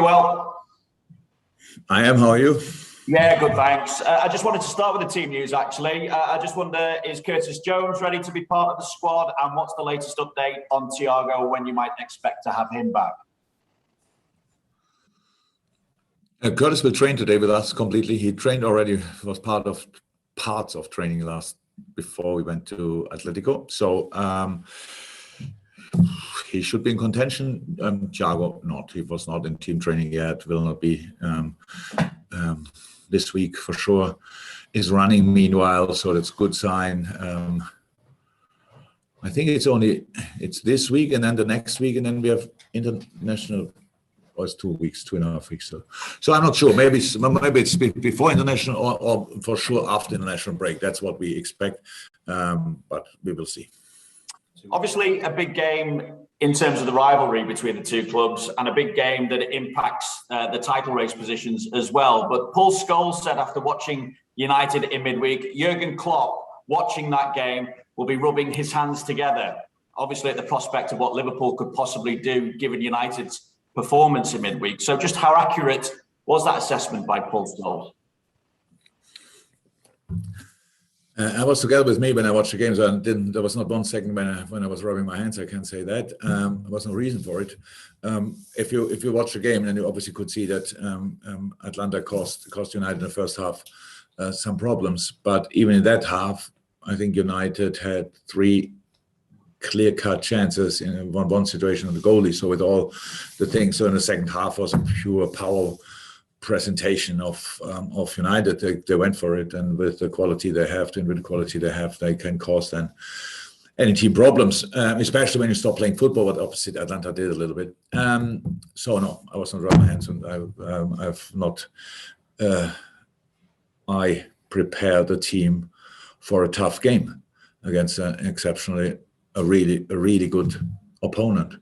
well? I am. How are you? Yeah, good, thanks. I just wanted to start with the team news, actually. I just wonder, is Curtis Jones ready to be part of the squad? And what's the latest update on Thiago, when you might expect to have him back? Curtis will train today with us completely. He trained already, was parts of training before we went to Atletico. So he should be in contention. Thiago, not. He was not in team training yet, will not be this week for sure. Is running meanwhile, so that's a good sign. I think it's this week and then the next week, and then we have international. Or it's 2 weeks, 2.5 weeks. So I'm not sure. Maybe it's before international or for sure after international break. That's what we expect, but we will see. Obviously, a big game in terms of the rivalry between the two clubs, and a big game that impacts the title race positions as well. But Paul Scholes said after watching United in midweek, Jurgen Klopp, watching that game, will be rubbing his hands together. Obviously, at the prospect of what Liverpool could possibly do, given United's performance in midweek. So just how accurate was that assessment by Paul Scholes? I was together with me when I watched the games. There was not 1 second when I was rubbing my hands. I can't say that. There was no reason for it. If you watch the game, then you obviously could see that Atlanta cost United in the first half some problems. But even in that half, I think United had 3 clear-cut chances in one situation on the goalie. So with all the things, so in the second half was a pure power presentation of United. They went for it, and with the quality they have, they can cause then any team problems, especially when you stop playing football. What opposite Atlanta did a little bit. So no, I was not rubbing my hands, and I've not. I prepared the team for a tough game against a really good opponent.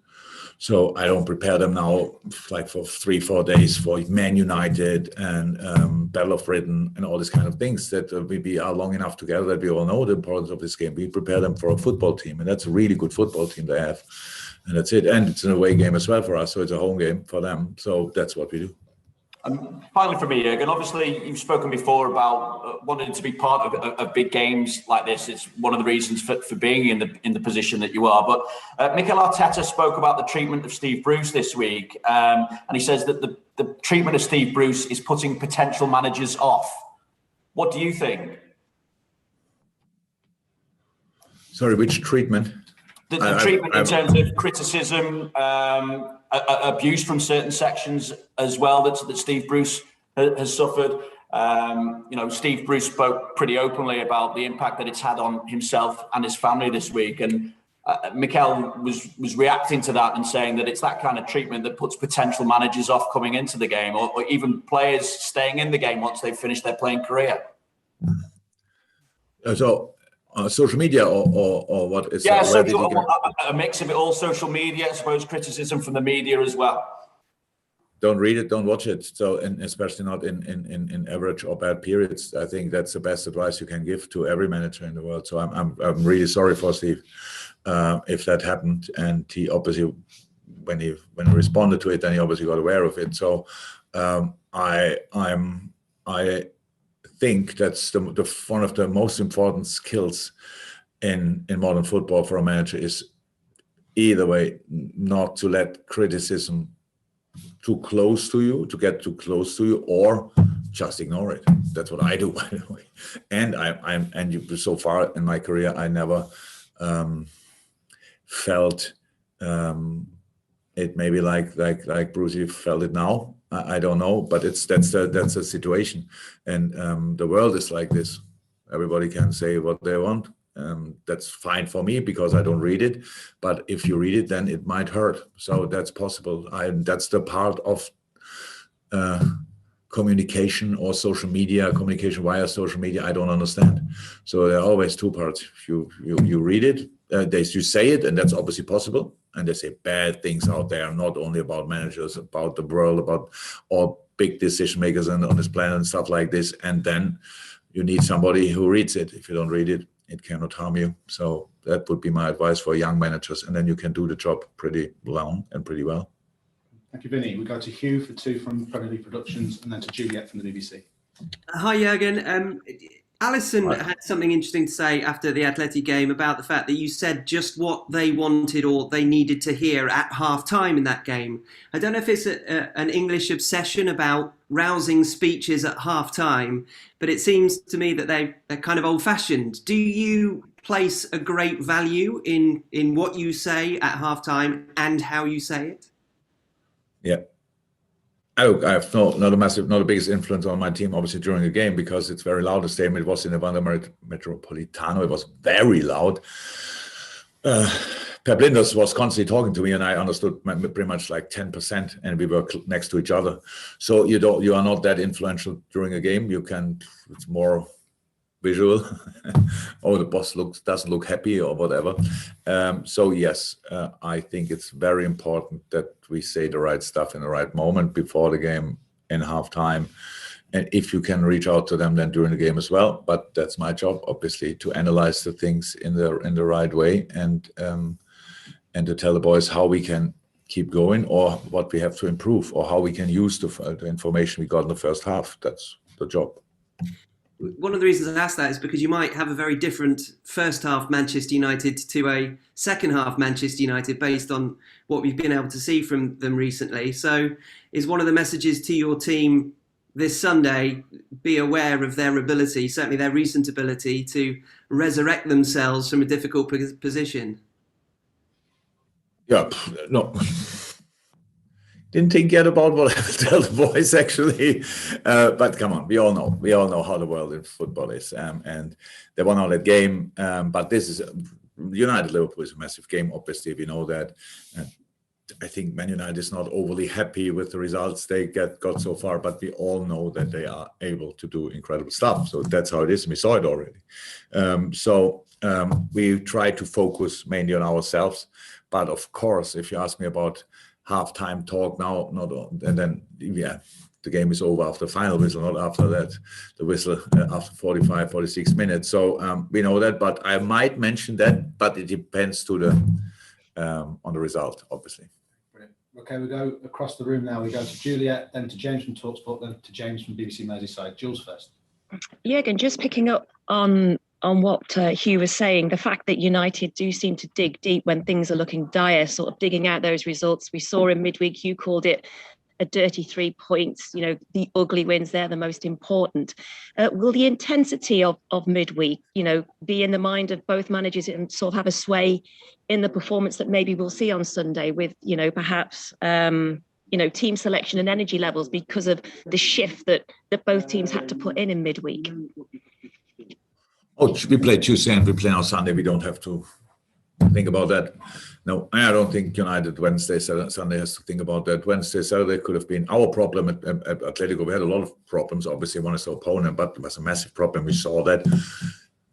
So I don't prepare them now like for 3-4 days for Man United and Battle of Britain and all these kind of things that we are long enough together that we all know the importance of this game. We prepare them for a football team, and that's a really good football team they have, and that's it. And it's an away game as well for us, so it's a home game for them. So that's what we do. Finally, for me, Jurgen, obviously you've spoken before about wanting to be part of big games like this. It's one of the reasons for being in the position that you are. But Mikel Arteta spoke about the treatment of Steve Bruce this week, and he says that the treatment of Steve Bruce is putting potential managers off. What do you think? Sorry, which treatment? The treatment in terms of criticism, abuse from certain sections as well that Steve Bruce has suffered. Steve Bruce spoke pretty openly about the impact that it's had on himself and his family this week, and Mikel was reacting to that and saying that it's that kind of treatment that puts potential managers off coming into the game, or even players staying in the game once they've finished their playing career. Social media or what is that? Yeah, a mix of it all. Social media, I suppose, criticism from the media as well. Don't read it, don't watch it. So, and especially not in average or bad periods. I think that's the best advice you can give to every manager in the world. So I'm really sorry for Steve if that happened, and he obviously when he responded to it, then he obviously got aware of it. So I think that's one of the most important skills in modern football for a manager is either way not to let criticism too close to you, to get too close to you, or just ignore it. That's what I do, by the way. And so far in my career, I never felt it maybe like Brucey felt it now. I don't know, but that's a situation, and the world is like this. Everybody can say what they want. That's fine for me because I don't read it. But if you read it, then it might hurt. So that's possible. That's the part of communication or social media, communication via social media. I don't understand. So there are always 2 parts. You read it, you say it, and that's obviously possible. And they say bad things out there, not only about managers, about the world, about all big decision makers on this planet and stuff like this. And then you need somebody who reads it. If you don't read it, it cannot harm you. So that would be my advice for young managers. And then you can do the job pretty long and pretty well. Thank you, Vinny. We go to Hugh for 2 from Premier League Productions, and then to Juliet from the BBC. Hi, Jurgen. Alison had something interesting to say after the Atleti game about the fact that you said just what they wanted or they needed to hear at half-time in that game. I don't know if it's an English obsession about rousing speeches at half-time, but it seems to me that they're kind of old-fashioned. Do you place a great value in what you say at half-time and how you say it? Yeah. I have not the biggest influence on my team, obviously, during the game, because it's very loud. The stadium, it was in the Wanda Metropolitano. It was very loud. Pep Linders was constantly talking to me, and I understood pretty much like 10%, and we were next to each other. So you are not that influential during a game. It's more visual. Oh, the boss doesn't look happy or whatever. So yes, I think it's very important that we say the right stuff in the right moment before the game, in halftime, and if you can reach out to them then during the game as well. But that's my job, obviously, to analyze the things in the right way, and to tell the boys how we can keep going, or what we have to improve, or how we can use the information we got in the first half. That's the job. One of the reasons I ask that is because you might have a very different first half Manchester United to a second half Manchester United based on what we've been able to see from them recently. So is one of the messages to your team this Sunday, be aware of their ability, certainly their recent ability, to resurrect themselves from a difficult position? Yeah, no. Didn't think yet about what I would tell the boys, actually. But come on, we all know how the world in football is. And they won all that game. But this is United-Liverpool is a massive game, obviously, we know that. I think Man United is not overly happy with the results they got so far, but we all know that they are able to do incredible stuff. So that's how it is. We saw it already. We try to focus mainly on ourselves. But of course, if you ask me about halftime talk now, the game is over after the final whistle, not after that, the whistle after 45, 46 minutes. So we know that, but I might mention that, but it depends on the result, obviously. Brilliant. Okay, we go across the room now. We go to Juliet, then to James from TalkSport, then to James from BBC Merseyside. Jules first. Jurgen, just picking up on what Hugh was saying, the fact that United do seem to dig deep when things are looking dire, sort of digging out those results. We saw in midweek, Hugh called it a dirty 3 points, the ugly wins, they're the most important. Will the intensity of midweek, be in the mind of both managers and sort of have a sway in the performance that maybe we'll see on Sunday with, perhaps, team selection and energy levels because of the shift that both teams had to put in midweek? Oh, we play Tuesday and we play on Sunday. We don't have to think about that. No, I don't think United Wednesday, Sunday has to think about that. Wednesday, Saturday could have been our problem at Atletico. We had a lot of problems. Obviously, one is the opponent, but it was a massive problem. We saw that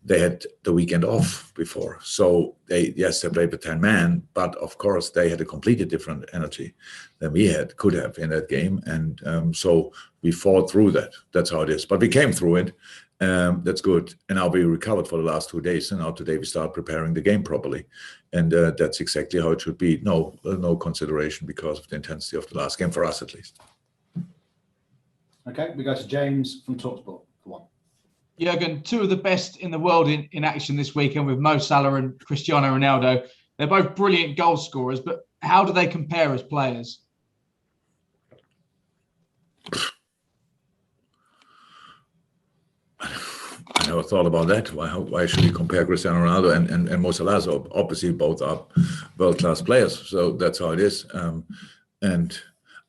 they had the weekend off before. So they played with 10 men, but of course they had a completely different energy than we could have in that game. And so we fought through that. That's how it is. But we came through it. That's good. And now we recovered for the last 2 days. And now today we start preparing the game properly. And that's exactly how it should be. No consideration because of the intensity of the last game, for us at least. Okay, we go to James from TalkSport for one. Jurgen, 2 of the best in the world in action this weekend with Mo Salah and Cristiano Ronaldo. They're both brilliant goal scorers, but how do they compare as players? I never thought about that. Why should you compare Cristiano Ronaldo and Mo Salah? So obviously both are world-class players. So that's how it is. And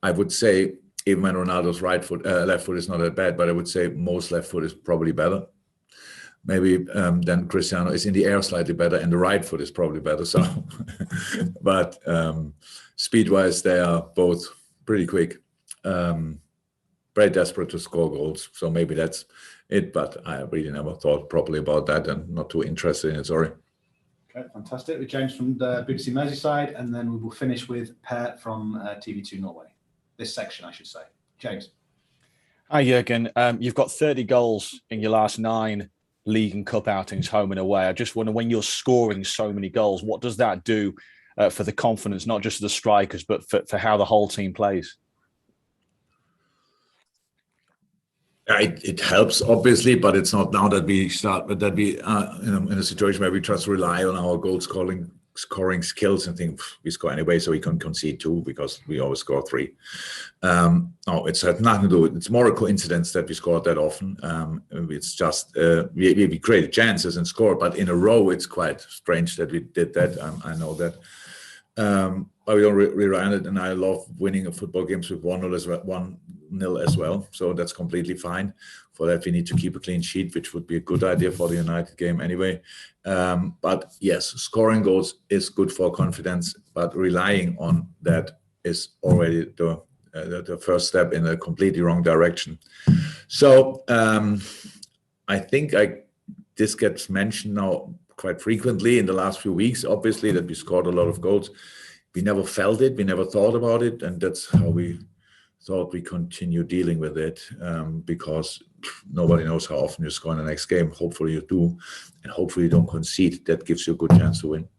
I would say even when Ronaldo's left foot is not that bad, but I would say Mo's left foot is probably better. Maybe then Cristiano is in the air slightly better, and the right foot is probably better. So, but speed-wise, they are both pretty quick. Very desperate to score goals. So maybe that's it, but I really never thought properly about that and not too interested in it, sorry. Okay, fantastic. With James from the BBC Merseyside, and then we will finish with Per from TV2 Norway. This section, I should say. James. Hi, Jurgen. You've got 30 goals in your last 9 league and cup outings, home and away. I just wonder, when you're scoring so many goals, what does that do for the confidence, not just the strikers, but for how the whole team plays? It helps, obviously, but it's not now that we start, but that we are in a situation where we just rely on our goal scoring skills and think we score anyway, so we can concede 2 because we always score 3. No, it's had nothing to do with it. It's more a coincidence that we scored that often. It's just we created chances and scored, but in a row, it's quite strange that we did that. I know that. But we don't rely on it, and I love winning football games with 1-0 as well. So that's completely fine. For that, we need to keep a clean sheet, which would be a good idea for the United game anyway. But yes, scoring goals is good for confidence, but relying on that is already the first step in a completely wrong direction. So I think this gets mentioned now quite frequently in the last few weeks, obviously, that we scored a lot of goals. We never felt it, we never thought about it, and that's how we thought we continue dealing with it, because nobody knows how often you score in the next game. Hopefully you do, and hopefully you don't concede. That gives you a good chance to win.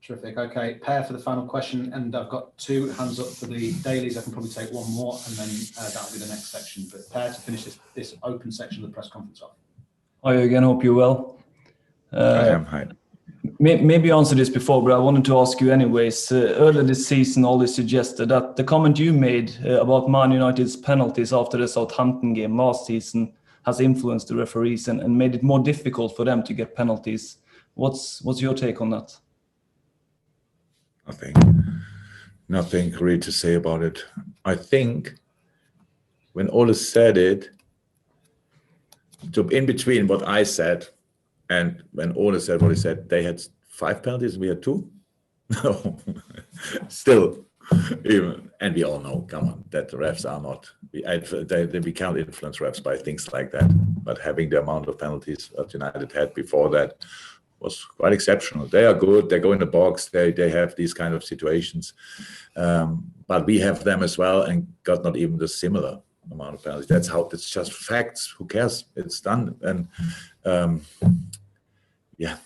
Terrific. Okay, Per for the final question, and I've got 2 hands up for the dailies. I can probably take one more, and then that'll be the next section. But Per, to finish this open section of the press conference off. Hi again, hope you're well. I am. Hi. Maybe you answered this before, but I wanted to ask you anyways. Earlier this season, Ollie suggested that the comment you made about Man United's penalties after the Southampton game last season has influenced the referees and made it more difficult for them to get penalties. What's your take on that? Nothing really to say about it. I think when Ole said it, in between what I said and when Ole said what he said, they had 5 penalties and we had 2. No, still, even, and we all know, come on, that the refs are not, we can't influence refs by things like that. But having the amount of penalties that United had before that was quite exceptional. They are good, they go in the box, they have these kind of situations. But we have them as well and got not even the similar amount of penalties. That's how, it's just facts. Who cares? It's done. And yeah,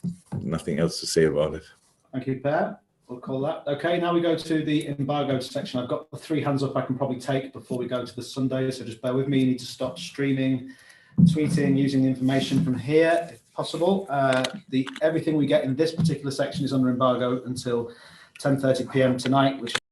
nothing else to say about it. Thank you, Per. We'll call that. Okay, now we go to the embargoed section. I've got the 3 hands up I can probably take before we go to the Sunday, so just bear with me. You need to stop streaming, tweeting, using the information from here if possible. Everything we get in this particular section is under embargo until 10:30 p.m. tonight, which